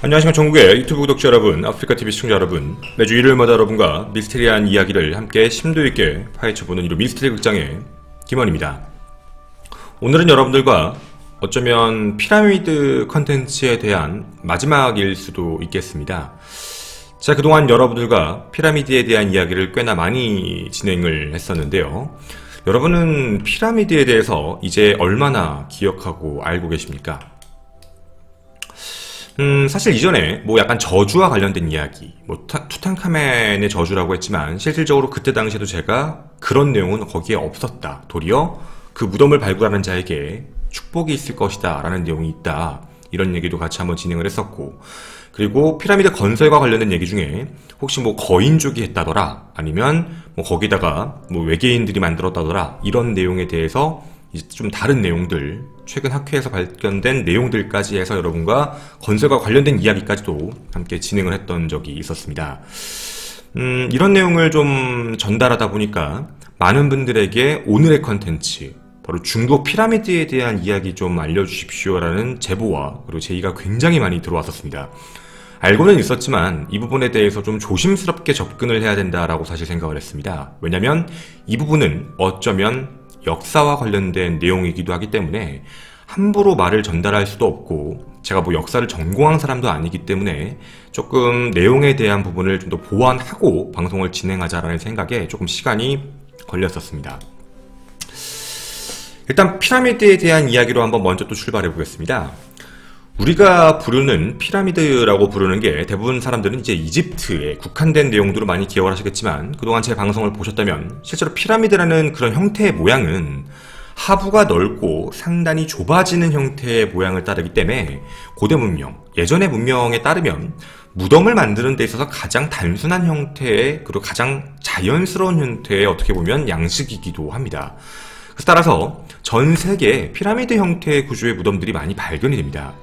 안녕하십니까. 전국의 유튜브 구독자 여러분, 아프리카TV 시청자 여러분, 매주 일요일마다 여러분과 미스테리한 이야기를 함께 심도 있게 파헤쳐보는 이로 미스테리 극장의 김원입니다. 오늘은 여러분들과 어쩌면 피라미드 컨텐츠에 대한 마지막일 수도 있겠습니다. 제가 그동안 여러분들과 피라미드에 대한 이야기를 꽤나 많이 진행을 했었는데요. 여러분은 피라미드에 대해서 이제 얼마나 기억하고 알고 계십니까? 사실 이전에 약간 저주와 관련된 이야기, 투탕카멘의 저주라고 했지만 실질적으로 그때 당시에도 제가 그런 내용은 거기에 없었다. 도리어 그 무덤을 발굴하는 자에게 축복이 있을 것이다 라는 내용이 있다. 이런 얘기도 같이 한번 진행을 했었고, 그리고 피라미드 건설과 관련된 얘기 중에 혹시 거인족이 했다더라, 아니면 거기다가 외계인들이 만들었다더라, 이런 내용에 대해서 이제 좀 다른 내용들, 최근 학회에서 발견된 내용들까지 해서 여러분과 건설과 관련된 이야기까지도 함께 진행을 했던 적이 있었습니다. 이런 내용을 좀 전달하다 보니까 많은 분들에게 오늘의 컨텐츠, 바로 중국 피라미드에 대한 이야기 좀 알려주십시오라는 제보와 그리고 제의가 굉장히 많이 들어왔었습니다. 알고는 있었지만 이 부분에 대해서 좀 조심스럽게 접근을 해야 된다라고 사실 생각을 했습니다. 왜냐면 이 부분은 어쩌면 역사와 관련된 내용이기도 하기 때문에 함부로 말을 전달할 수도 없고, 제가 역사를 전공한 사람도 아니기 때문에 조금 내용에 대한 부분을 좀 더 보완하고 방송을 진행하자라는 생각에 조금 시간이 걸렸었습니다. 일단 피라미드에 대한 이야기로 한번 먼저 또 출발해 보겠습니다. 우리가 부르는 피라미드라고 부르는 게 대부분 사람들은 이제 이집트에 국한된 내용들로 많이 기억을 하시겠지만, 그동안 제 방송을 보셨다면 실제로 피라미드라는 그런 형태의 모양은 하부가 넓고 상단이 좁아지는 형태의 모양을 따르기 때문에 고대 문명, 예전의 문명에 따르면 무덤을 만드는 데 있어서 가장 단순한 형태의, 그리고 가장 자연스러운 형태의 어떻게 보면 양식이기도 합니다. 그래서 따라서 전 세계에 피라미드 형태의 구조의 무덤들이 많이 발견이 됩니다.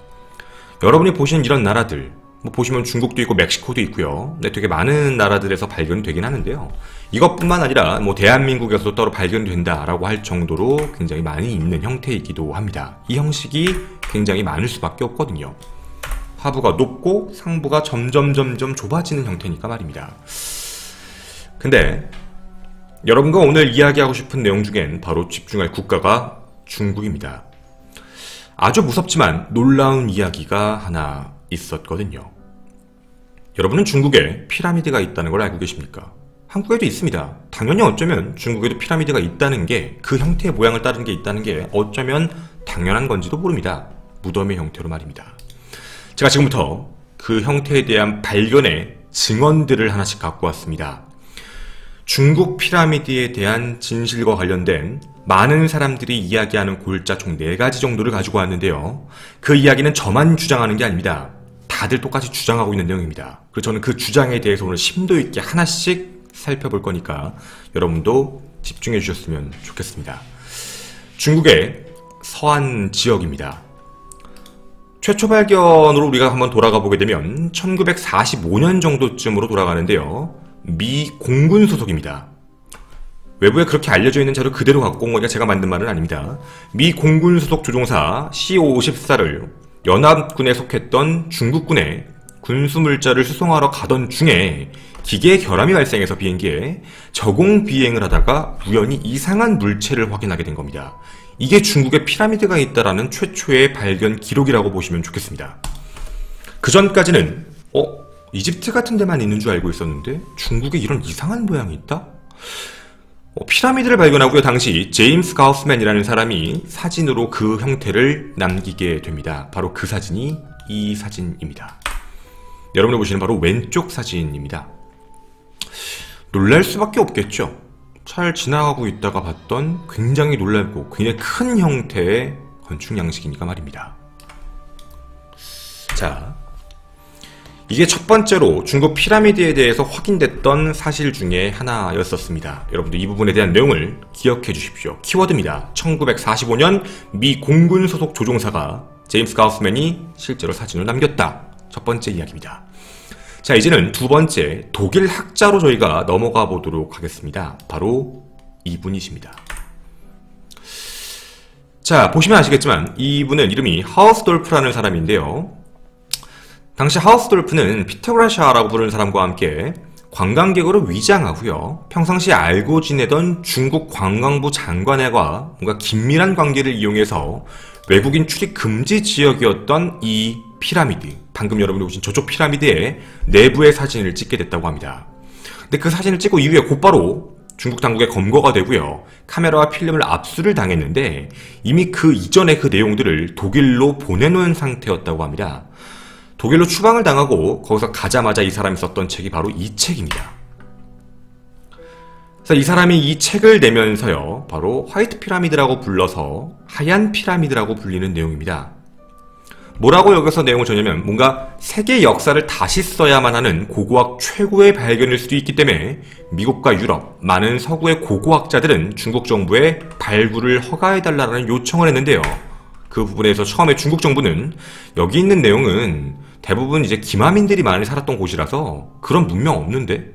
여러분이 보시는 이런 나라들, 보시면 중국도 있고 멕시코도 있고요. 네, 되게 많은 나라들에서 발견되긴 하는데요. 이것뿐만 아니라 대한민국에서도 따로 발견된다라고 할 정도로 굉장히 많이 있는 형태이기도 합니다. 이 형식이 굉장히 많을 수밖에 없거든요. 하부가 높고 상부가 점점 좁아지는 형태니까 말입니다. 근데 여러분과 오늘 이야기하고 싶은 내용 중엔 바로 집중할 국가가 중국입니다. 아주 무섭지만 놀라운 이야기가 하나 있었거든요. 여러분은 중국에 피라미드가 있다는 걸 알고 계십니까? 한국에도 있습니다. 당연히 어쩌면 중국에도 피라미드가 있다는 게, 그 형태의 모양을 따르는 게 있다는 게 어쩌면 당연한 건지도 모릅니다. 무덤의 형태로 말입니다. 제가 지금부터 그 형태에 대한 발견의 증언들을 하나씩 갖고 왔습니다. 중국 피라미드에 대한 진실과 관련된 많은 사람들이 이야기하는 골자 총 4가지 정도를 가지고 왔는데요. 그 이야기는 저만 주장하는 게 아닙니다. 다들 똑같이 주장하고 있는 내용입니다. 그래서 저는 그 주장에 대해서 오늘 심도 있게 하나씩 살펴볼 거니까 여러분도 집중해 주셨으면 좋겠습니다. 중국의 서안 지역입니다. 최초 발견으로 우리가 한번 돌아가 보게 되면 1945년 정도쯤으로 돌아가는데요. 미 공군 소속입니다. 외부에 그렇게 알려져 있는 자료 그대로 갖고 온 거니까 제가 만든 말은 아닙니다. 미 공군 소속 조종사 C-54를 연합군에 속했던 중국군의 군수물자를 수송하러 가던 중에 기계의 결함이 발생해서 비행기에 저공 비행을 하다가 우연히 이상한 물체를 확인하게 된 겁니다. 이게 중국에 피라미드가 있다라는 최초의 발견 기록이라고 보시면 좋겠습니다. 그 전까지는 이집트 같은 데만 있는 줄 알고 있었는데 중국에 이런 이상한 모양이 있다? 피라미드를 발견하고요. 당시 제임스 가우스맨이라는 사람이 사진으로 그 형태를 남기게 됩니다. 바로 그 사진이 이 사진입니다. 여러분이 보시는 바로 왼쪽 사진입니다. 놀랄 수밖에 없겠죠. 잘 지나가고 있다가 봤던 굉장히 놀랍고 굉장히 큰 형태의 건축 양식이니까 말입니다. 자, 이게 첫 번째로 중국 피라미드에 대해서 확인됐던 사실 중에 하나였었습니다. 여러분들 이 부분에 대한 내용을 기억해 주십시오. 키워드입니다. 1945년 미 공군 소속 조종사가 제임스 가우스맨이 실제로 사진을 남겼다. 첫 번째 이야기입니다. 자, 이제는 두 번째 독일 학자로 저희가 넘어가 보도록 하겠습니다. 바로 이분이십니다. 자, 보시면 아시겠지만 이분은 이름이 하우스돌프라는 사람인데요. 당시 하우스돌프는 피타고라샤라고 부르는 사람과 함께 관광객으로 위장하고요. 평상시에 알고 지내던 중국 관광부 장관과 뭔가 긴밀한 관계를 이용해서 외국인 출입 금지 지역이었던 이 피라미드, 방금 여러분이 보신 저쪽 피라미드의 내부의 사진을 찍게 됐다고 합니다. 근데 그 사진을 찍고 이후에 곧바로 중국 당국에 검거가 되고요. 카메라와 필름을 압수를 당했는데 이미 그 이전의 그 내용들을 독일로 보내놓은 상태였다고 합니다. 독일로 추방을 당하고 거기서 가자마자 이 사람이 썼던 책이 바로 이 책입니다. 그래서 이 사람이 이 책을 내면서요, 바로 화이트 피라미드라고 불러서 하얀 피라미드라고 불리는 내용입니다. 뭐라고 여기서 내용을 전하면 뭔가 세계 역사를 다시 써야만 하는 고고학 최고의 발견일 수도 있기 때문에 미국과 유럽, 많은 서구의 고고학자들은 중국 정부에 발굴을 허가해달라는 요청을 했는데요. 그 부분에서 처음에 중국 정부는 여기 있는 내용은 대부분 이제 기마민들이 많이 살았던 곳이라서 그런 문명 없는데?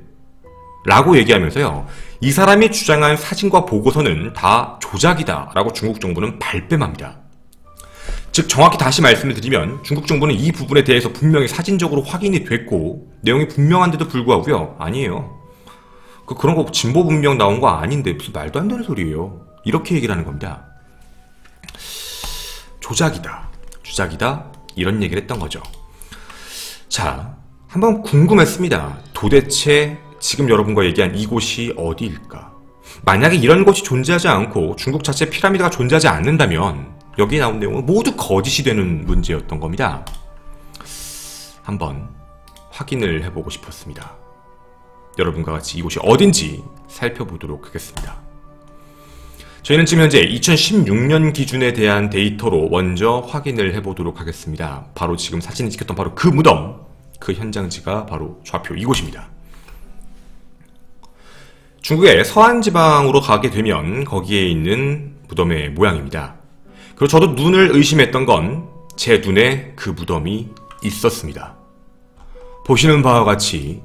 라고 얘기하면서요. 이 사람이 주장한 사진과 보고서는 다 조작이다 라고 중국 정부는 발뺌합니다. 즉 정확히 다시 말씀을 드리면 중국 정부는 이 부분에 대해서 분명히 사진적으로 확인이 됐고 내용이 분명한데도 불구하고요. 아니에요. 그런 거 진보 문명 나온 거 아닌데 무슨 말도 안 되는 소리예요. 이렇게 얘기를 하는 겁니다. 조작이다, 주작이다 이런 얘기를 했던 거죠. 자, 한번 궁금했습니다. 도대체 지금 여러분과 얘기한 이곳이 어디일까? 만약에 이런 곳이 존재하지 않고 중국 자체 피라미드가 존재하지 않는다면 여기 나온 내용은 모두 거짓이 되는 문제였던 겁니다. 한번 확인을 해보고 싶었습니다. 여러분과 같이 이곳이 어딘지 살펴보도록 하겠습니다. 저희는 지금 현재 2016년 기준에 대한 데이터로 먼저 확인을 해보도록 하겠습니다. 바로 지금 사진이 찍혔던 바로 그 무덤, 그 현장지가 바로 좌표 이곳입니다. 중국의 서안지방으로 가게 되면 거기에 있는 무덤의 모양입니다. 그리고 저도 눈을 의심했던 건 제 눈에 그 무덤이 있었습니다. 보시는 바와 같이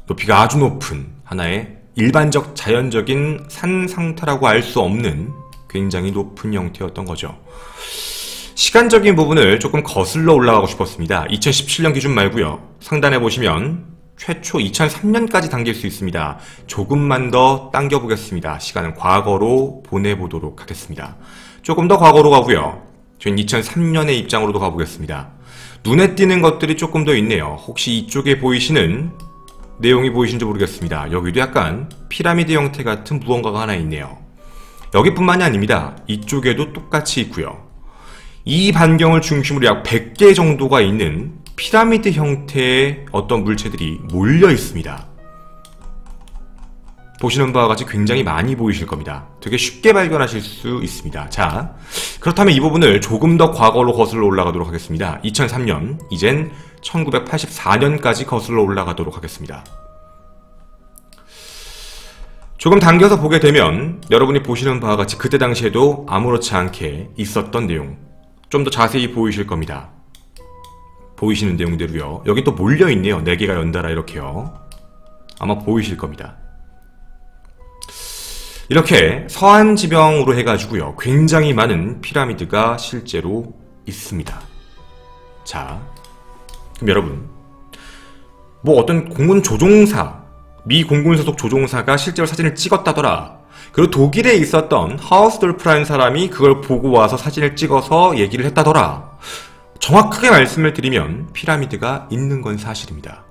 높이가 아주 높은 하나의 일반적 자연적인 산 상태라고 알 수 없는 굉장히 높은 형태였던 거죠. 시간적인 부분을 조금 거슬러 올라가고 싶었습니다. 2017년 기준 말고요. 상단에 보시면 최초 2003년까지 당길 수 있습니다. 조금만 더 당겨보겠습니다. 시간은 과거로 보내보도록 하겠습니다. 조금 더 과거로 가고요. 저희는 2003년의 입장으로도 가보겠습니다. 눈에 띄는 것들이 조금 더 있네요. 혹시 이쪽에 보이시는 내용이 보이신지 모르겠습니다. 여기도 약간 피라미드 형태 같은 무언가가 하나 있네요. 여기뿐만이 아닙니다. 이쪽에도 똑같이 있고요. 이 반경을 중심으로 약 100개 정도가 있는 피라미드 형태의 어떤 물체들이 몰려 있습니다. 보시는 바와 같이 굉장히 많이 보이실 겁니다. 되게 쉽게 발견하실 수 있습니다. 자, 그렇다면 이 부분을 조금 더 과거로 거슬러 올라가도록 하겠습니다. 2003년, 이젠 1984년까지 거슬러 올라가도록 하겠습니다. 조금 당겨서 보게 되면 여러분이 보시는 바와 같이 그때 당시에도 아무렇지 않게 있었던 내용 좀 더 자세히 보이실 겁니다. 보이시는 내용대로요. 여기 또 몰려있네요. 4개가 연달아 이렇게요. 아마 보이실 겁니다. 이렇게 서안지병으로 해가지고요. 굉장히 많은 피라미드가 실제로 있습니다. 자, 그럼 여러분, 뭐 어떤 공군 조종사, 미 공군 소속 조종사가 실제로 사진을 찍었다더라. 그리고 독일에 있었던 하우스돌프라는 사람이 그걸 보고 와서 사진을 찍어서 얘기를 했다더라. 정확하게 말씀을 드리면 피라미드가 있는 건 사실입니다.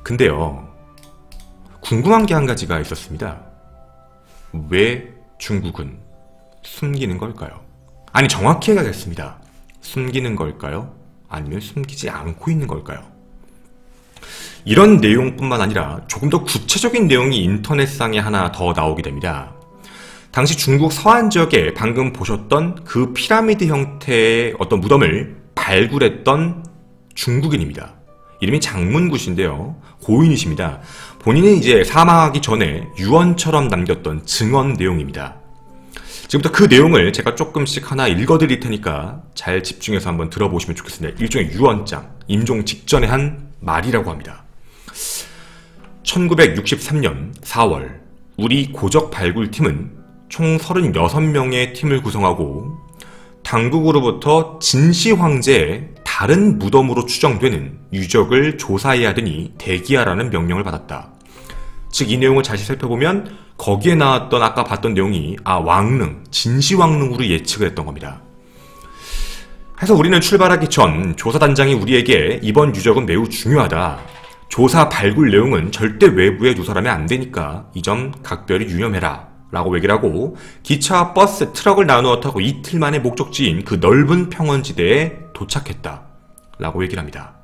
근데요, 궁금한 게 한 가지가 있었습니다. 왜 중국은 숨기는 걸까요? 아니, 정확히 해야겠습니다. 숨기는 걸까요? 아니면 숨기지 않고 있는 걸까요? 이런 내용뿐만 아니라 조금 더 구체적인 내용이 인터넷상에 하나 더 나오게 됩니다. 당시 중국 서안 지역에 방금 보셨던 그 피라미드 형태의 어떤 무덤을 발굴했던 중국인입니다. 이름이 장문구신데요. 고인이십니다. 본인이 이제 사망하기 전에 유언처럼 남겼던 증언 내용입니다. 지금부터 그 내용을 제가 조금씩 하나 읽어드릴 테니까 잘 집중해서 한번 들어보시면 좋겠습니다. 일종의 유언장, 임종 직전에 한 말이라고 합니다. 1963년 4월 우리 고적 발굴팀은 총 36명의 팀을 구성하고 당국으로부터 진시 황제의 다른 무덤으로 추정되는 유적을 조사해야 하더니 대기하라는 명령을 받았다. 즉 이 내용을 자세히 살펴보면 거기에 나왔던 아까 봤던 내용이 왕릉, 진시황릉으로 예측을 했던 겁니다. 그래서 우리는 출발하기 전 조사단장이 우리에게 이번 유적은 매우 중요하다. 조사 발굴 내용은 절대 외부에 누설하면 안 되니까 이 점 각별히 유념해라 라고 얘기를 하고 기차와 버스, 트럭을 나누어 타고 이틀 만에 목적지인 그 넓은 평원지대에 도착했다 라고 얘기를 합니다.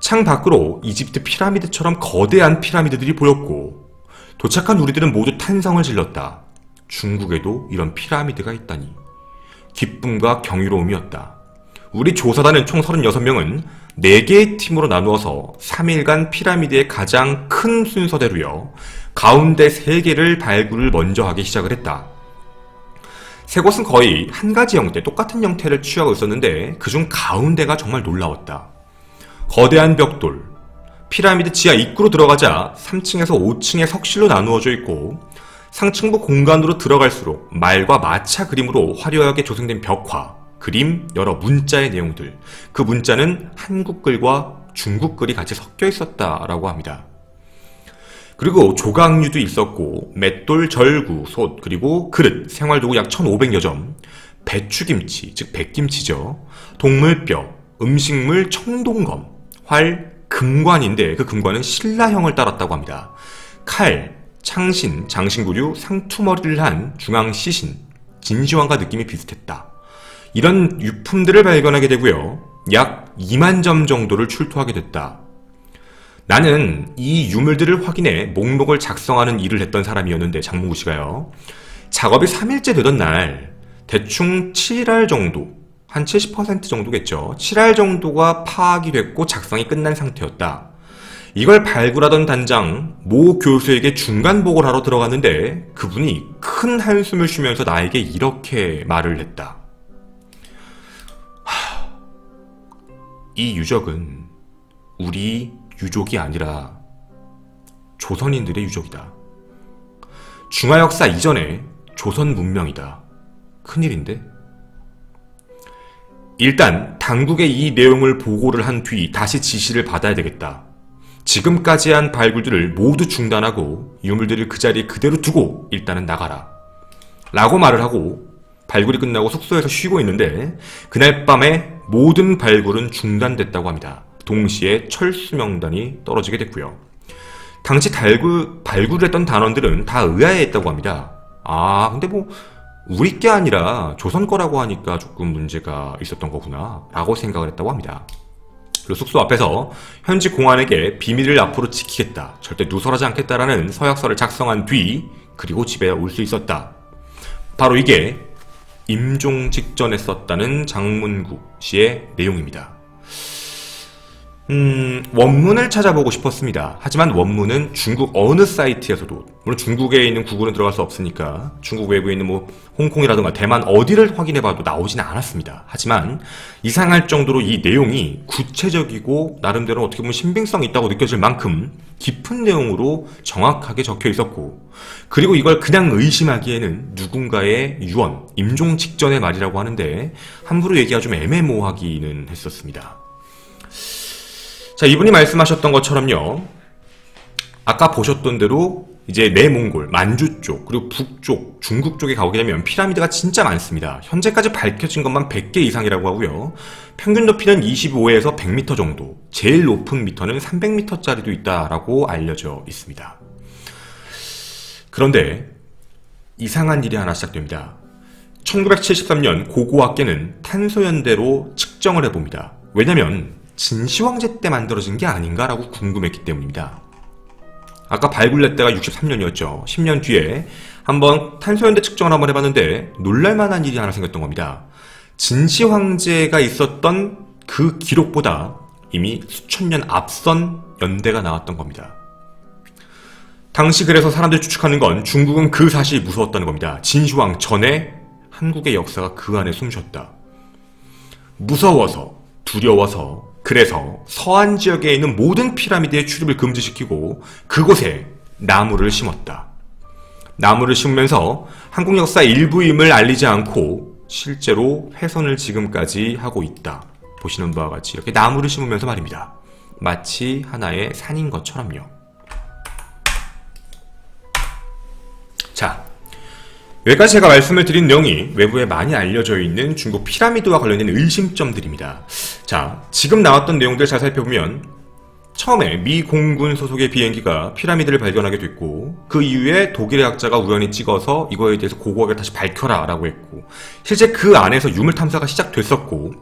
창 밖으로 이집트 피라미드처럼 거대한 피라미드들이 보였고 도착한 우리들은 모두 탄성을 질렀다. 중국에도 이런 피라미드가 있다니. 기쁨과 경이로움이었다. 우리 조사단은 총 36명은 4개의 팀으로 나누어서 3일간 피라미드의 가장 큰 순서대로요. 가운데 3개를 발굴을 먼저 하기 시작을 했다. 세 곳은 거의 한 가지 형태, 똑같은 형태를 취하고 있었는데 그중 가운데가 정말 놀라웠다. 거대한 벽돌, 피라미드 지하 입구로 들어가자 3층에서 5층의 석실로 나누어져 있고 상층부 공간으로 들어갈수록 말과 마차 그림으로 화려하게 조성된 벽화, 그림, 여러 문자의 내용들. 그 문자는 한국 글과 중국 글이 같이 섞여 있었다라고 합니다. 그리고 조각류도 있었고 맷돌, 절구, 솥, 그리고 그릇, 생활도구 약 1,500여 점, 배추김치, 즉 백김치죠. 동물뼈, 음식물, 청동검, 활, 금관인데 그 금관은 신라형을 따랐다고 합니다. 칼, 창신, 장신구류, 상투머리를 한 중앙시신, 진시황과 느낌이 비슷했다. 이런 유품들을 발견하게 되고요. 약 2만 점 정도를 출토하게 됐다. 나는 이 유물들을 확인해 목록을 작성하는 일을 했던 사람이었는데 장문구 씨가요. 작업이 3일째 되던 날 대충 7알 정도, 한 70% 정도겠죠. 7알 정도가 파악이 됐고 작성이 끝난 상태였다. 이걸 발굴하던 단장 모 교수에게 중간 보고를 하러 들어갔는데 그분이 큰 한숨을 쉬면서 나에게 이렇게 말을 했다. 이 유적은 우리 유족이 아니라 조선인들의 유적이다. 중화역사 이전에 조선 문명이다. 큰일인데? 일단 당국에 이 내용을 보고를 한 뒤 다시 지시를 받아야 되겠다. 지금까지 한 발굴들을 모두 중단하고 유물들을 그 자리에 그대로 두고 일단은 나가라 라고 말을 하고 발굴이 끝나고 숙소에서 쉬고 있는데 그날 밤에 모든 발굴은 중단됐다고 합니다. 동시에 철수명단이 떨어지게 됐고요. 당시 발굴을 했던 단원들은 다 의아해 했다고 합니다. 근데 우리 게 아니라 조선 거라고 하니까 조금 문제가 있었던 거구나 라고 생각을 했다고 합니다. 그리고 숙소 앞에서 현지 공안에게 비밀을 앞으로 지키겠다, 절대 누설하지 않겠다라는 서약서를 작성한 뒤 그리고 집에 올 수 있었다. 바로 이게 임종 직전에 썼다는 장문구 씨의 내용입니다. 원문을 찾아보고 싶었습니다. 하지만 원문은 중국 어느 사이트에서도, 물론 중국에 있는 구글은 들어갈 수 없으니까 중국 외부에 있는 홍콩이라든가 대만 어디를 확인해봐도 나오지는 않았습니다. 하지만 이상할 정도로 이 내용이 구체적이고 나름대로 어떻게 보면 신빙성이 있다고 느껴질 만큼 깊은 내용으로 정확하게 적혀 있었고, 그리고 이걸 그냥 의심하기에는 누군가의 유언, 임종 직전의 말이라고 하는데 함부로 얘기가 좀 애매모호하기는 했었습니다. 자, 이분이 말씀하셨던 것처럼요. 아까 보셨던 대로 이제 내몽골, 만주 쪽, 그리고 북쪽, 중국 쪽에 가보게 되면 피라미드가 진짜 많습니다. 현재까지 밝혀진 것만 100개 이상이라고 하고요. 평균 높이는 25에서 100m 정도, 제일 높은 미터는 300m짜리도 있다라고 알려져 있습니다. 그런데 이상한 일이 하나 시작됩니다. 1973년 고고학계는 탄소연대로 측정을 해봅니다. 왜냐면 진시황제 때 만들어진 게 아닌가라고 궁금했기 때문입니다. 아까 발굴할 때가 63년이었죠. 10년 뒤에 한번 탄소연대 측정을 한번 해봤는데 놀랄만한 일이 하나 생겼던 겁니다. 진시황제가 있었던 그 기록보다 이미 수천 년 앞선 연대가 나왔던 겁니다. 당시 그래서 사람들이 추측하는 건 중국은 그 사실이 무서웠다는 겁니다. 진시황 전에 한국의 역사가 그 안에 숨쉬었다. 무서워서, 두려워서, 그래서 서안 지역에 있는 모든 피라미드의 출입을 금지시키고 그곳에 나무를 심었다. 나무를 심으면서 한국 역사 일부임을 알리지 않고 실제로 훼손을 지금까지 하고 있다 보시는 바와 같이 이렇게 나무를 심으면서 말입니다. 마치 하나의 산인 것처럼요. 자, 여기까지 제가 말씀을 드린 내용이 외부에 많이 알려져 있는 중국 피라미드와 관련된 의심점들입니다. 자, 지금 나왔던 내용들 잘 살펴보면 처음에 미 공군 소속의 비행기가 피라미드를 발견하게 됐고 그 이후에 독일의 학자가 우연히 찍어서 이거에 대해서 고고하게 다시 밝혀라 라고 했고 실제 그 안에서 유물 탐사가 시작됐었고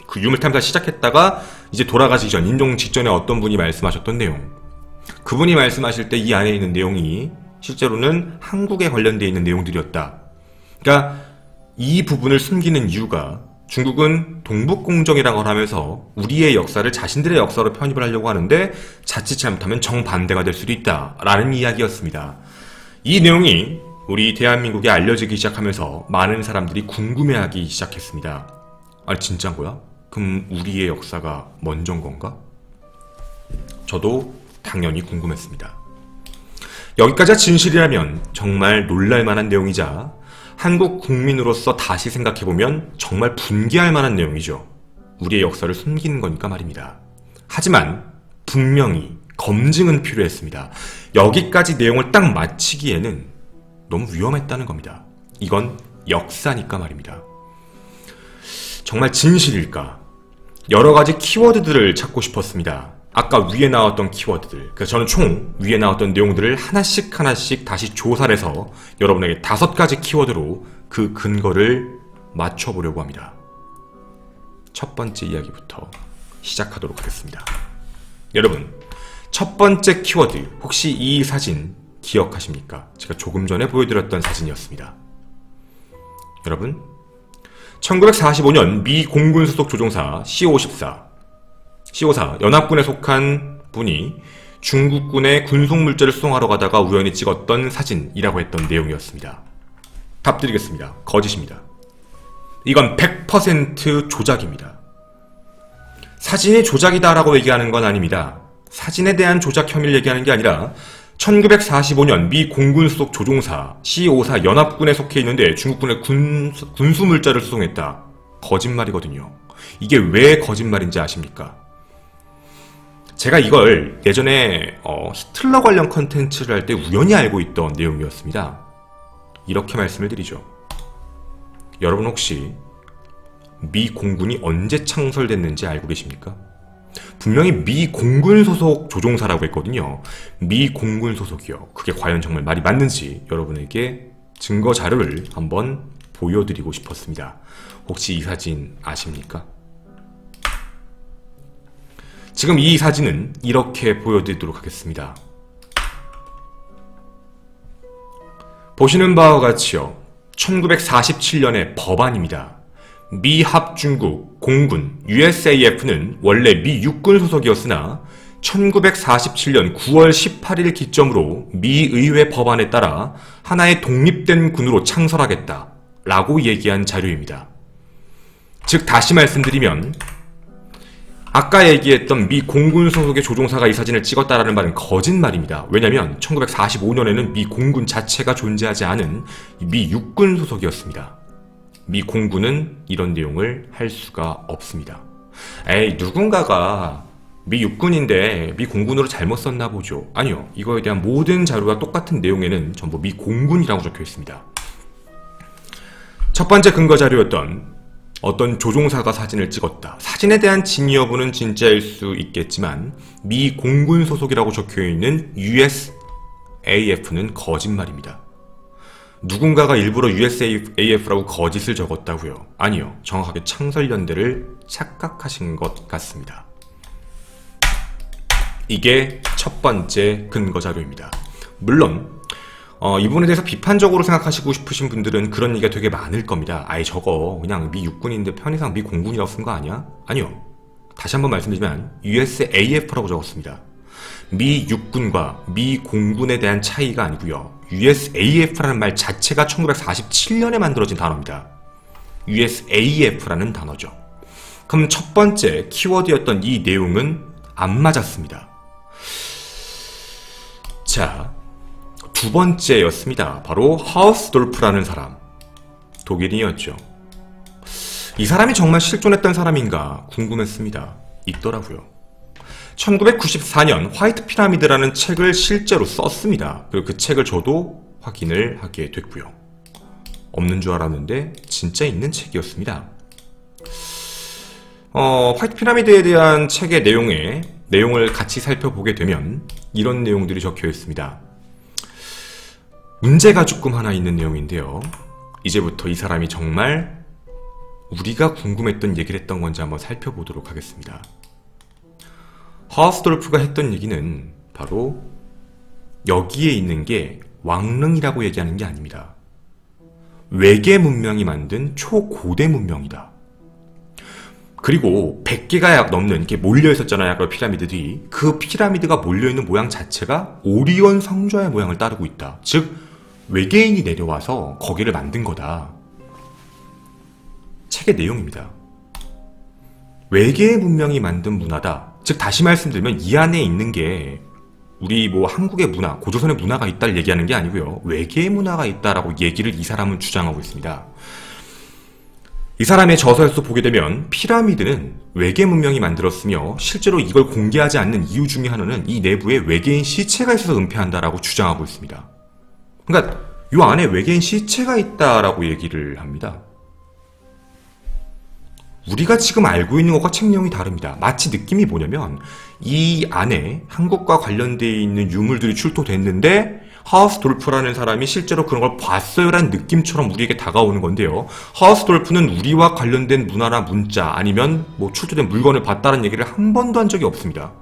그 유물 탐사 시작했다가 이제 돌아가시기 전 임종 직전에 어떤 분이 말씀하셨던 내용, 그분이 말씀하실 때 이 안에 있는 내용이 실제로는 한국에 관련되어 있는 내용들이었다. 그러니까 이 부분을 숨기는 이유가 중국은 동북공정이라고 하면서 우리의 역사를 자신들의 역사로 편입을 하려고 하는데 자칫 잘못하면 정반대가 될 수도 있다 라는 이야기였습니다. 이 내용이 우리 대한민국에 알려지기 시작하면서 많은 사람들이 궁금해하기 시작했습니다. 아, 진짜인 거야? 그럼 우리의 역사가 먼저인 건가? 저도 당연히 궁금했습니다. 여기까지가 진실이라면 정말 놀랄만한 내용이자 한국 국민으로서 다시 생각해보면 정말 분개할 만한 내용이죠. 우리의 역사를 숨기는 거니까 말입니다. 하지만 분명히 검증은 필요했습니다. 여기까지 내용을 딱 마치기에는 너무 위험했다는 겁니다. 이건 역사니까 말입니다. 정말 진실일까? 여러가지 키워드들을 찾고 싶었습니다. 아까 위에 나왔던 키워드들, 그래서 저는 총 위에 나왔던 내용들을 하나씩 다시 조사를 해서 여러분에게 5가지 키워드로 그 근거를 맞춰보려고 합니다. 첫 번째 이야기부터 시작하도록 하겠습니다. 여러분, 첫 번째 키워드, 혹시 이 사진 기억하십니까? 제가 조금 전에 보여드렸던 사진이었습니다. 여러분, 1945년 미 공군 소속 조종사 C-54 연합군에 속한 분이 중국군의 군속물자를 수송하러 가다가 우연히 찍었던 사진이라고 했던 내용이었습니다. 답 드리겠습니다. 거짓입니다. 이건 100% 조작입니다. 사진이 조작이다라고 얘기하는 건 아닙니다. 사진에 대한 조작 혐의를 얘기하는 게 아니라 1945년 미 공군 소속 조종사 C-54 연합군에 속해 있는데 중국군의 군수물자를 수송했다. 거짓말이거든요. 이게 왜 거짓말인지 아십니까? 제가 이걸 예전에 히틀러 관련 컨텐츠를 할 때 우연히 알고 있던 내용이었습니다. 이렇게 말씀을 드리죠. 여러분 혹시 미 공군이 언제 창설됐는지 알고 계십니까? 분명히 미 공군 소속 조종사라고 했거든요. 미 공군 소속이요. 그게 과연 정말 말이 맞는지 여러분에게 증거 자료를 한번 보여드리고 싶었습니다. 혹시 이 사진 아십니까? 지금 이 사진은 이렇게 보여드리도록 하겠습니다. 보시는 바와 같이요. 1947년의 법안입니다. 미 합중국 공군 USAF는 원래 미 육군 소속이었으나 1947년 9월 18일 기점으로 미 의회 법안에 따라 하나의 독립된 군으로 창설하겠다 라고 얘기한 자료입니다. 즉 다시 말씀드리면 아까 얘기했던 미 공군 소속의 조종사가 이 사진을 찍었다라는 말은 거짓말입니다. 왜냐하면 1945년에는 미 공군 자체가 존재하지 않은 미 육군 소속이었습니다. 미 공군은 이런 내용을 할 수가 없습니다. 에이, 누군가가 미 육군인데 미 공군으로 잘못 썼나 보죠. 아니요. 이거에 대한 모든 자료와 똑같은 내용에는 전부 미 공군이라고 적혀 있습니다. 첫 번째 근거 자료였던 어떤 조종사가 사진을 찍었다. 사진에 대한 진위 여부는 진짜일 수 있겠지만 미 공군 소속이라고 적혀있는 USAF는 거짓말입니다. 누군가가 일부러 USAF라고 거짓을 적었다고요? 아니요. 정확하게 창설연대를 착각하신 것 같습니다. 이게 첫 번째 근거 자료입니다. 물론 이 부분에 대해서 비판적으로 생각하시고 싶으신 분들은 그런 얘기가 되게 많을 겁니다. 아예 저거 그냥 미 육군인데 편의상 미 공군이라고 쓴 거 아니야? 아니요. 다시 한번 말씀드리지만 USAF라고 적었습니다. 미 육군과 미 공군에 대한 차이가 아니고요. USAF라는 말 자체가 1947년에 만들어진 단어입니다. USAF라는 단어죠. 그럼 첫 번째 키워드였던 이 내용은 안 맞았습니다. 자, 두 번째였습니다. 바로 하우스돌프라는 사람. 독일인이었죠. 이 사람이 정말 실존했던 사람인가 궁금했습니다. 있더라고요. 1994년 화이트 피라미드라는 책을 실제로 썼습니다. 그리고 그 책을 저도 확인을 하게 됐고요. 없는 줄 알았는데 진짜 있는 책이었습니다. 화이트 피라미드에 대한 책의 내용을 같이 살펴보게 되면 이런 내용들이 적혀 있습니다. 문제가 조금 하나 있는 내용인데요. 이제부터 이 사람이 정말 우리가 궁금했던 얘기를 했던 건지 한번 살펴보도록 하겠습니다. 하우스돌프가 했던 얘기는 바로 여기에 있는 게 왕릉이라고 얘기하는 게 아닙니다. 외계 문명이 만든 초고대 문명이다. 그리고 100개가 넘는 이렇게 몰려있었잖아요. 그 피라미드들이. 그 피라미드가 몰려있는 모양 자체가 오리온 성좌의 모양을 따르고 있다. 즉 외계인이 내려와서 거기를 만든 거다. 책의 내용입니다. 외계 문명이 만든 문화다. 즉 다시 말씀드리면 이 안에 있는 게 우리 한국의 문화, 고조선의 문화가 있다를 얘기하는 게 아니고요. 외계의 문화가 있다라고 얘기를 이 사람은 주장하고 있습니다. 이 사람의 저서에서 보게 되면 피라미드는 외계 문명이 만들었으며 실제로 이걸 공개하지 않는 이유 중에 하나는 이 내부에 외계인 시체가 있어서 은폐한다라고 주장하고 있습니다. 그러니까 이 안에 외계인 시체가 있다라고 얘기를 합니다. 우리가 지금 알고 있는 것과 책 내용이 다릅니다. 마치 느낌이 뭐냐면 이 안에 한국과 관련되어 있는 유물들이 출토됐는데 하우스돌프라는 사람이 실제로 그런 걸 봤어요라는 느낌처럼 우리에게 다가오는 건데요. 하우스돌프는 우리와 관련된 문화나 문자 아니면 출토된 물건을 봤다는 얘기를 한 번도 한 적이 없습니다.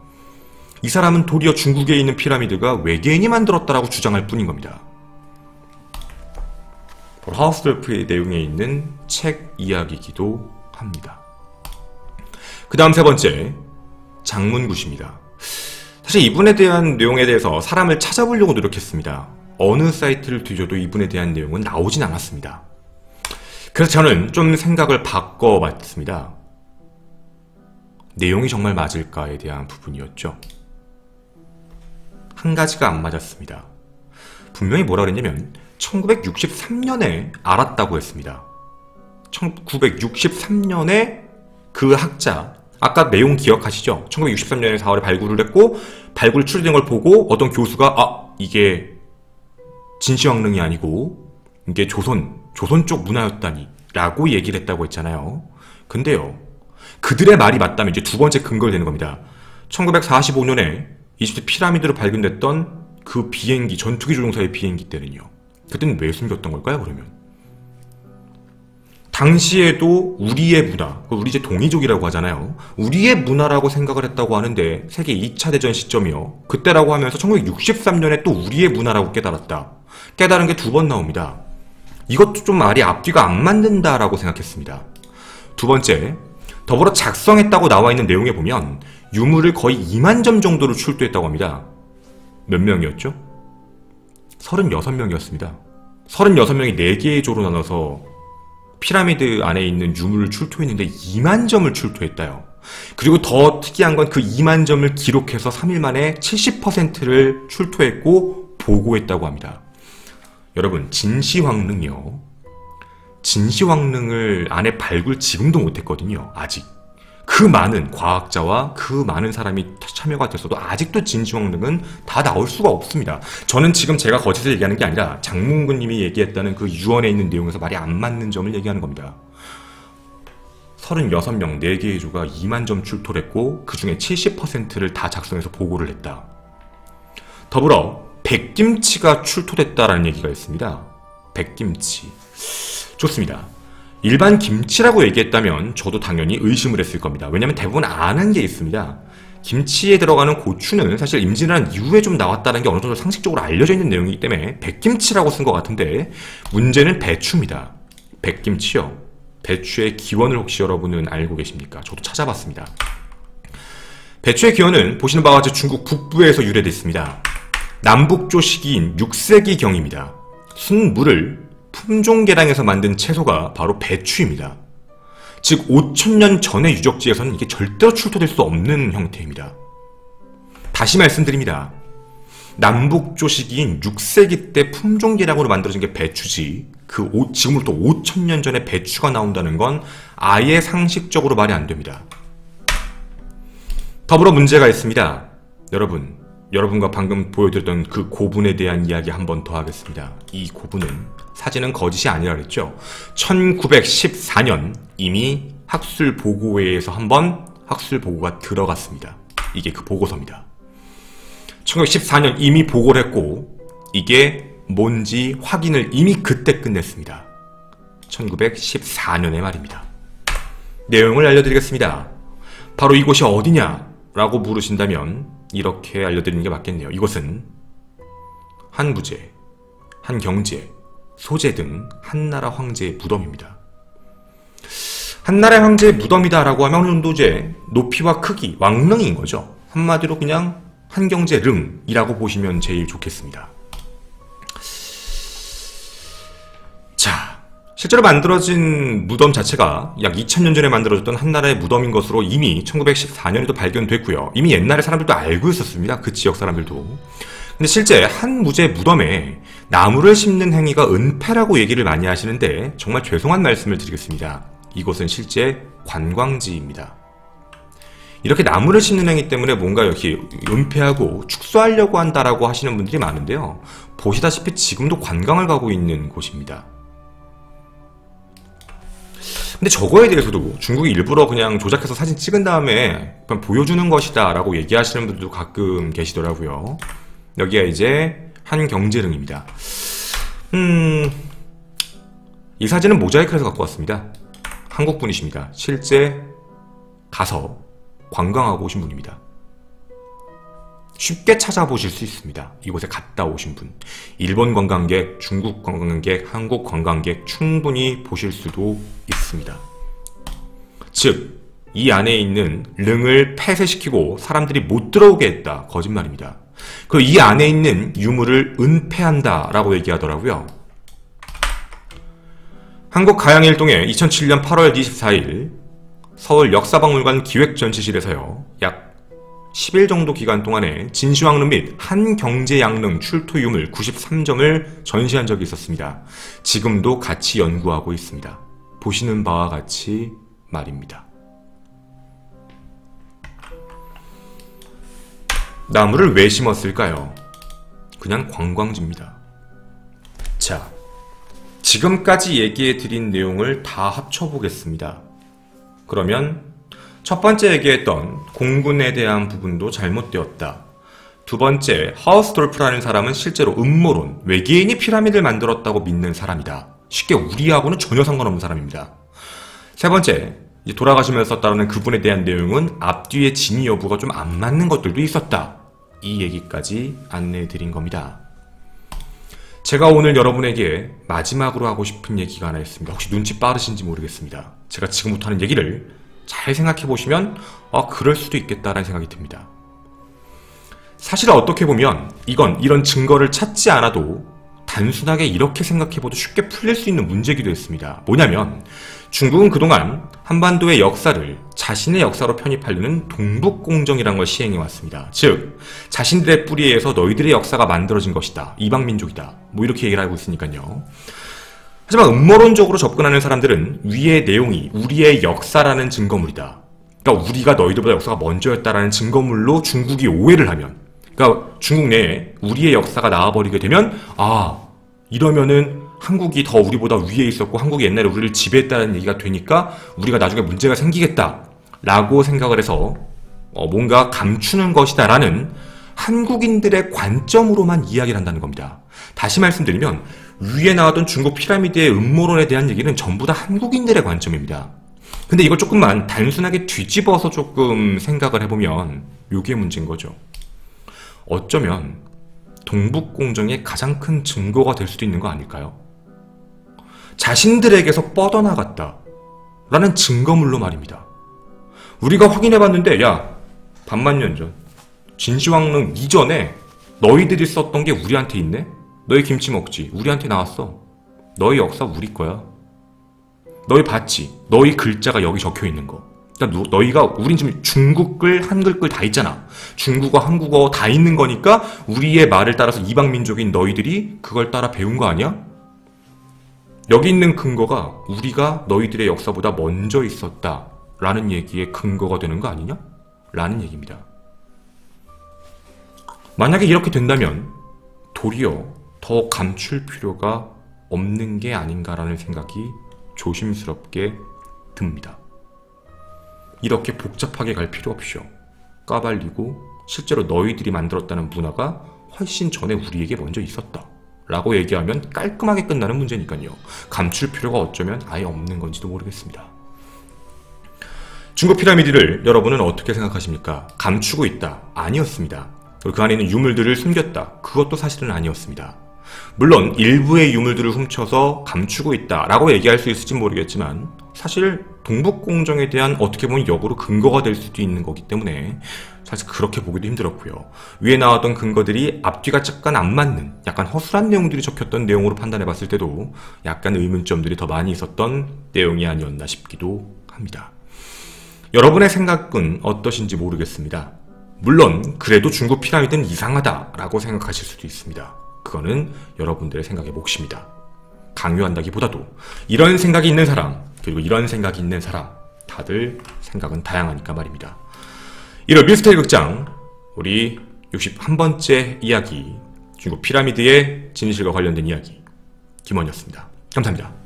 이 사람은 도리어 중국에 있는 피라미드가 외계인이 만들었다라고 주장할 뿐인 겁니다. 하우스돌프의 내용에 있는 책 이야기이기도 합니다. 그 다음 세 번째, 장문굿입니다. 사실 이분에 대한 내용에 대해서 사람을 찾아보려고 노력했습니다. 어느 사이트를 뒤져도 이분에 대한 내용은 나오진 않았습니다. 그래서 저는 좀 생각을 바꿔봤습니다. 내용이 정말 맞을까에 대한 부분이었죠. 한 가지가 안 맞았습니다. 분명히 뭐라 그랬냐면 1963년에 알았다고 했습니다. 1963년에 그 학자, 아까 내용 기억하시죠? 1963년에 4월에 발굴을 했고 발굴 출시된 걸 보고 어떤 교수가 이게 진시황릉이 아니고 이게 조선 쪽 문화였다니 라고 얘기를 했다고 했잖아요. 근데요, 그들의 말이 맞다면 이제 두 번째 근거가 되는 겁니다. 1945년에 이집트 피라미드로 발견됐던 그 비행기, 전투기 조종사의 비행기 때는요. 그때는 왜 숨겼던 걸까요, 그러면? 당시에도 우리의 문화, 우리 이제 동이족이라고 하잖아요. 우리의 문화라고 생각을 했다고 하는데 세계 2차 대전 시점이요. 그때라고 하면서 1963년에 또 우리의 문화라고 깨달았다. 깨달은 게 두 번 나옵니다. 이것도 좀 말이 앞뒤가 안 맞는다라고 생각했습니다. 두 번째, 더불어 작성했다고 나와 있는 내용에 보면 유물을 거의 2만 점 정도로 출토했다고 합니다. 몇 명이었죠? 36명이었습니다. 36명이 4개의 조로 나눠서 피라미드 안에 있는 유물을 출토했는데 2만 점을 출토했다요. 그리고 더 특이한 건 그 2만 점을 기록해서 3일 만에 70%를 출토했고 보고했다고 합니다. 여러분, 진시황릉이요. 진시황릉을 안에 발굴 지금도 못했거든요. 아직. 그 많은 과학자와 그 많은 사람이 참여가 됐어도 아직도 진시황릉은 다 나올 수가 없습니다. 저는 지금 제가 거짓을 얘기하는 게 아니라 장문근님이 얘기했다는 그 유언에 있는 내용에서 말이 안 맞는 점을 얘기하는 겁니다. 36명, 4개의 조가 2만 점 출토를 했고 그 중에 70%를 다 작성해서 보고를 했다. 더불어 백김치가 출토됐다라는 얘기가 있습니다. 백김치. 좋습니다. 일반 김치라고 얘기했다면 저도 당연히 의심을 했을 겁니다. 왜냐하면 대부분 아는 게 있습니다. 김치에 들어가는 고추는 사실 임진왜란 이후에 좀 나왔다는 게 어느 정도 상식적으로 알려져 있는 내용이기 때문에 백김치라고 쓴 것 같은데 문제는 배추입니다. 백김치요. 배추의 기원을 혹시 여러분은 알고 계십니까? 저도 찾아봤습니다. 배추의 기원은 보시는 바와 같이 중국 북부에서 유래됐습니다. 남북조 시기인 6세기경입니다. 순물을 품종개량해서 만든 채소가 바로 배추입니다. 즉 5,000년 전의 유적지에서는 이게 절대로 출토될 수 없는 형태입니다. 다시 말씀드립니다. 남북조 시기인 6세기 때 품종개량으로 만들어진 게 배추지 지금부터 5000년 전에 배추가 나온다는 건 아예 상식적으로 말이 안 됩니다. 더불어 문제가 있습니다. 여러분과 방금 보여드렸던 그 고분에 대한 이야기 한 번 더 하겠습니다. 이 고분은 사진은 거짓이 아니라 그랬죠. 1914년 이미 학술보고회에서 한번 학술보고가 들어갔습니다. 이게 그 보고서입니다. 1914년 이미 보고를 했고 이게 뭔지 확인을 이미 그때 끝냈습니다. 1914년의 말입니다. 내용을 알려드리겠습니다. 바로 이곳이 어디냐? 라고 물으신다면 이렇게 알려드리는 게 맞겠네요. 이곳은 한부제, 한경제, 소제 등 한나라 황제의 무덤입니다. 한나라 황제의 무덤이다 라고 하면 어느 정도 이제 높이와 크기, 왕릉인 거죠. 한마디로 그냥 한경제릉이라고 보시면 제일 좋겠습니다. 자, 실제로 만들어진 무덤 자체가 약 2000년 전에 만들어졌던 한나라의 무덤인 것으로 이미 1914년에도 발견됐고요. 이미 옛날에 사람들도 알고 있었습니다. 그 지역 사람들도. 근데 실제 한무제 무덤에 나무를 심는 행위가 은폐라고 얘기를 많이 하시는데 정말 죄송한 말씀을 드리겠습니다. 이곳은 실제 관광지입니다. 이렇게 나무를 심는 행위 때문에 뭔가 이렇게 은폐하고 축소하려고 한다라고 하시는 분들이 많은데요. 보시다시피 지금도 관광을 가고 있는 곳입니다. 근데 저거에 대해서도 중국이 일부러 그냥 조작해서 사진 찍은 다음에 그냥 보여주는 것이다 라고 얘기하시는 분들도 가끔 계시더라고요. 여기가 이제 한경제릉입니다. 이 사진은 모자이크를 해서 갖고 왔습니다. 한국분이십니다. 실제 가서 관광하고 오신 분입니다. 쉽게 찾아보실 수 있습니다. 이곳에 갔다 오신 분. 일본 관광객, 중국 관광객, 한국 관광객 충분히 보실 수도 있습니다. 즉, 이 안에 있는 릉을 폐쇄시키고 사람들이 못 들어오게 했다. 거짓말입니다. 그리고 이 안에 있는 유물을 은폐한다 라고 얘기하더라고요. 한국가양일동에 2007년 8월 24일 서울 역사박물관 기획전시실에서요. 약 10일 정도 기간 동안에 진시황릉 및 한경제양릉 출토 유물 93점을 전시한 적이 있었습니다. 지금도 같이 연구하고 있습니다. 보시는 바와 같이 말입니다. 나무를 왜 심었을까요? 그냥 관광지입니다. 자, 지금까지 얘기해드린 내용을 다 합쳐보겠습니다. 그러면 첫 번째 얘기했던 공군에 대한 부분도 잘못되었다. 두 번째, 하우스돌프라는 사람은 실제로 음모론, 외계인이 피라미드를 만들었다고 믿는 사람이다. 쉽게 우리하고는 전혀 상관없는 사람입니다. 세 번째, 이제 돌아가시면서 썼다는 그분에 대한 내용은 앞뒤의 진위 여부가 좀 안 맞는 것들도 있었다. 이 얘기까지 안내해드린 겁니다. 제가 오늘 여러분에게 마지막으로 하고 싶은 얘기가 하나 있습니다. 혹시 눈치 빠르신지 모르겠습니다. 제가 지금부터 하는 얘기를 잘 생각해보시면 그럴 수도 있겠다라는 생각이 듭니다. 사실 어떻게 보면 이런 증거를 찾지 않아도 단순하게 이렇게 생각해봐도 쉽게 풀릴 수 있는 문제이기도 했습니다. 뭐냐면 중국은 그동안 한반도의 역사를 자신의 역사로 편입하려는 동북공정이라는 걸 시행해왔습니다. 즉 자신들의 뿌리에서 너희들의 역사가 만들어진 것이다. 이방민족이다. 뭐 이렇게 얘기를 하고 있으니까요. 하지만 음모론적으로 접근하는 사람들은 위의 내용이 우리의 역사라는 증거물이다. 그러니까 우리가 너희들보다 역사가 먼저였다라는 증거물로 중국이 오해를 하면, 그러니까 중국 내에 우리의 역사가 나와버리게 되면 이러면은 한국이 더 우리보다 위에 있었고 한국이 옛날에 우리를 지배했다는 얘기가 되니까 우리가 나중에 문제가 생기겠다 라고 생각을 해서 뭔가 감추는 것이다 라는 한국인들의 관점으로만 이야기를 한다는 겁니다. 다시 말씀드리면 위에 나왔던 중국 피라미드의 음모론에 대한 얘기는 전부 다 한국인들의 관점입니다. 근데 이걸 조금만 단순하게 뒤집어서 조금 생각을 해보면 이게 문제인 거죠. 어쩌면 동북공정의 가장 큰 증거가 될 수도 있는 거 아닐까요? 자신들에게서 뻗어나갔다 라는 증거물로 말입니다. 우리가 확인해봤는데 반만년 전 진시황릉 이전에 너희들이 썼던 게 우리한테 있네? 너희 김치 먹지? 우리한테 나왔어. 너희 역사 우리 거야. 너희 봤지? 너희 글자가 여기 적혀있는 거. 그러니까 너희가 우린 지금 중국글, 한글글 다 있잖아. 중국어, 한국어 다 있는 거니까 우리의 말을 따라서 이방민족인 너희들이 그걸 따라 배운 거 아니야? 여기 있는 근거가 우리가 너희들의 역사보다 먼저 있었다 라는 얘기의 근거가 되는 거 아니냐? 라는 얘기입니다. 만약에 이렇게 된다면 도리어 더 감출 필요가 없는 게 아닌가라는 생각이 조심스럽게 듭니다. 이렇게 복잡하게 갈 필요 없이요. 까발리고 실제로 너희들이 만들었다는 문화가 훨씬 전에 우리에게 먼저 있었다 라고 얘기하면 깔끔하게 끝나는 문제니까요. 감출 필요가 어쩌면 아예 없는 건지도 모르겠습니다. 중국 피라미드를 여러분은 어떻게 생각하십니까? 감추고 있다. 아니었습니다. 그리고 그 안에 있는 유물들을 숨겼다. 그것도 사실은 아니었습니다. 물론 일부의 유물들을 훔쳐서 감추고 있다라고 얘기할 수 있을지 모르겠지만 사실 동북공정에 대한 어떻게 보면 역으로 근거가 될 수도 있는 거기 때문에 사실 그렇게 보기도 힘들었고요. 위에 나왔던 근거들이 앞뒤가 약간 안 맞는 약간 허술한 내용들이 적혔던 내용으로 판단해 봤을 때도 약간 의문점들이 더 많이 있었던 내용이 아니었나 싶기도 합니다. 여러분의 생각은 어떠신지 모르겠습니다. 물론 그래도 중국 피라미드는 이상하다라고 생각하실 수도 있습니다. 그거는 여러분들의 생각의 몫입니다. 강요한다기보다도 이런 생각이 있는 사람 그리고 이런 생각이 있는 사람 다들 생각은 다양하니까 말입니다. 1월 미스터리 극장 우리 61번째 이야기 중국 피라미드의 진실과 관련된 이야기 김원이었습니다. 감사합니다.